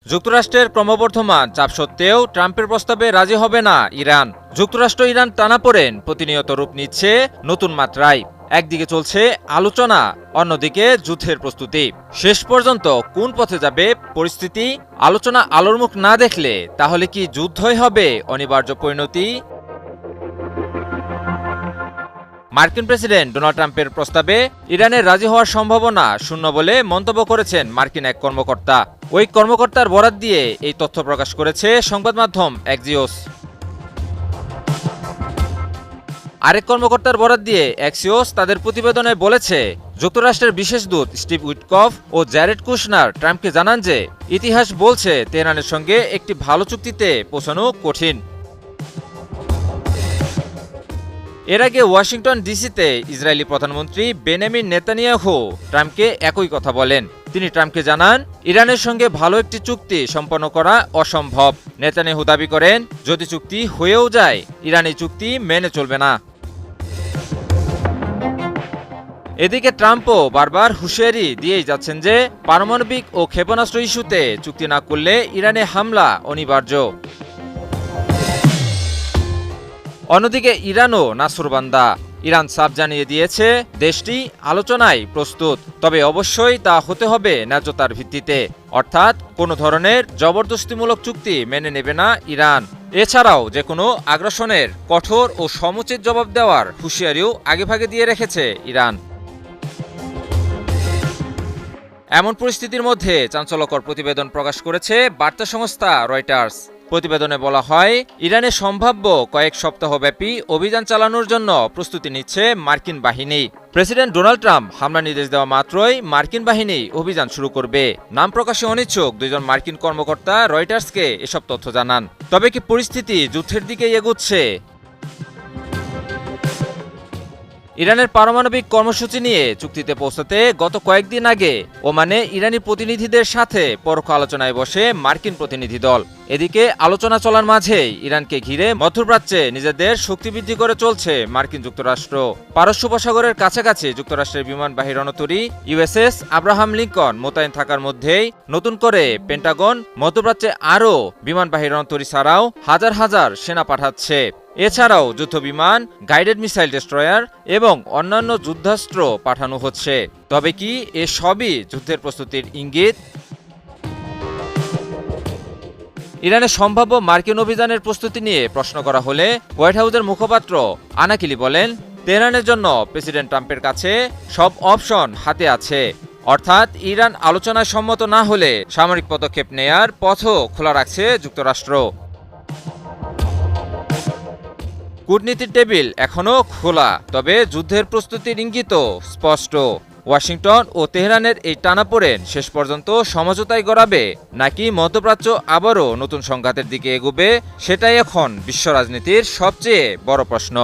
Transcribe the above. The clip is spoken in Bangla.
যুক্তরাষ্ট্রের ক্রমবর্ধমান চাপ সত্ত্বেও ট্রাম্পের প্রস্তাবে রাজি হবে না ইরান। যুক্তরাষ্ট্র ইরান টানাপোড়েন প্রতিনিয়ত রূপ নিচ্ছে নতুন মাত্রায়। একদিকে চলছে আলোচনা, অন্যদিকে যুদ্ধের প্রস্তুতি। শেষ পর্যন্ত কোন পথে যাবে পরিস্থিতি? আলোচনা আলোর মুখ না দেখলে তাহলে কি যুদ্ধই হবে অনিবার্য পরিণতি? মার্কিন প্রেসিডেন্ট ডোনাল্ড ট্রাম্পের প্রস্তাবে ইরানের রাজি হওয়ার সম্ভাবনা শূন্য বলে মন্তব্য করেছেন মার্কিন এক কর্মকর্তা। ওই কর্মকর্তার বরাত দিয়ে এই তথ্য প্রকাশ করেছে সংবাদ মাধ্যম অ্যাক্সিওস। আরেক কর্মকর্তার বরাত দিয়ে অ্যাক্সিওস তাদের প্রতিবেদনে বলেছে, যুক্তরাষ্ট্রের বিশেষ দূত স্টিভ উইটকফ ও জ্যারেড কুশনার ট্রাম্পকে জানান যে ইতিহাস বলছে তেহরানের সঙ্গে একটি ভালো চুক্তিতে পৌঁছানো কঠিন। এর আগে ওয়াশিংটন ডিসিতে ইসরায়েলি প্রধানমন্ত্রী বেনিয়ামিন নেতানিয়াহু ট্রাম্পকে একই কথা বলেন। তিনি ট্রাম্পকে জানান, ইরানের সঙ্গে ভালো একটি চুক্তি সম্পন্ন করা অসম্ভব। নেতানিয়াহু দাবি করেন, যদি চুক্তি হয়েও যায় ইরান এই চুক্তি মেনে চলবে না। এদিকে ট্রাম্পও বারবার হুঁশিয়ারি দিয়েই যাচ্ছেন যে পারমাণবিক ও ক্ষেপণাস্ত্র ইস্যুতে চুক্তি না করলে ইরানে হামলা অনিবার্য। অন্যদিকে ইরানও নাসুরবান্দা। ইরান সাফ জানিয়ে দিয়েছে দেশটি আলোচনায় প্রস্তুত, তবে অবশ্যই তা হতে হবে ন্যায্যতার ভিত্তিতে, অর্থাৎ কোনো ধরনের জবরদস্তিমূলক চুক্তি মেনে নেবে না ইরান। এছাড়াও যে কোনো আগ্রাসনের কঠোর ও সমুচিত জবাব দেওয়ার হুঁশিয়ারিও আগেভাগে দিয়ে রেখেছে ইরান। এমন পরিস্থিতির মধ্যে চাঞ্চল্যকর প্রতিবেদন প্রকাশ করেছে বার্তা সংস্থা রয়টার্স। প্রতিবেদনে বলা হয়, ইরানে সম্ভাব্য কয়েক সপ্তাহব্যাপী অভিযান চালানোর জন্য প্রস্তুতি নিচ্ছে মার্কিন বাহিনী। প্রেসিডেন্ট ডোনাল্ড ট্রাম্প হামলা নির্দেশ দেওয়া মাত্রই মার্কিন বাহিনী অভিযান শুরু করবে। নাম প্রকাশে অনিচ্ছুক দুইজন মার্কিন কর্মকর্তা রয়টার্সকে এসব তথ্য জানান। তবে কি পরিস্থিতি যুদ্ধের দিকে এগোচ্ছে? ইরানের পারমাণবিক কর্মসূচি নিয়ে চুক্তিতে পৌঁছাতে গত কয়েকদিন আগে ওমানে ইরানি প্রতিনিধিদের সাথে পরোক্ষ আলোচনায় বসে মার্কিন প্রতিনিধি দল। এদিকে আলোচনা চলার মাঝেই ইরানকে ঘিরে মধ্যপ্রাচ্যে নিজেদের শক্তি বৃদ্ধি করে চলছে মার্কিন যুক্তরাষ্ট্র। পারস্য উপসাগরের কাছাকাছি যুক্তরাষ্ট্রের বিমানবাহী রণতরী ইউএসএস আব্রাহাম লিঙ্কন মোতায়েন থাকার মধ্যেই নতুন করে পেন্টাগন মধ্যপ্রাচ্যে আরও বিমানবাহী রণতরী ছাড়াও হাজার হাজার সেনা পাঠাচ্ছে। এছাড়াও যুদ্ধবিমান, গাইডেড মিসাইল ডেস্ট্রয়ার এবং অন্যান্য যুদ্ধাস্ত্র পাঠানো হচ্ছে। তবে কি এসবই যুদ্ধের প্রস্তুতির ইঙ্গিত? ইরানের সম্ভাব্য মার্কিন অভিযানের প্রস্তুতি নিয়ে প্রশ্ন করা হলে হোয়াইট হাউসের মুখপাত্র আনাকিলি বলেন, তেহরানের জন্য প্রেসিডেন্ট ট্রাম্পের কাছে সব অপশন হাতে আছে, অর্থাৎ ইরান আলোচনায় সম্মত না হলে সামরিক পদক্ষেপ নেয়ার পথও খোলা রাখছে যুক্তরাষ্ট্র। কূটনীতির টেবিল এখনও খোলা, তবে যুদ্ধের প্রস্তুতির ইঙ্গিতও স্পষ্ট। ওয়াশিংটন ও তেহরানের এই টানাপোড়েন শেষ পর্যন্ত সমঝোতায় গড়াবে নাকি মধ্যপ্রাচ্য আবারও নতুন সংঘাতের দিকে এগোবে, সেটাই এখন বিশ্ব রাজনীতির সবচেয়ে বড় প্রশ্ন।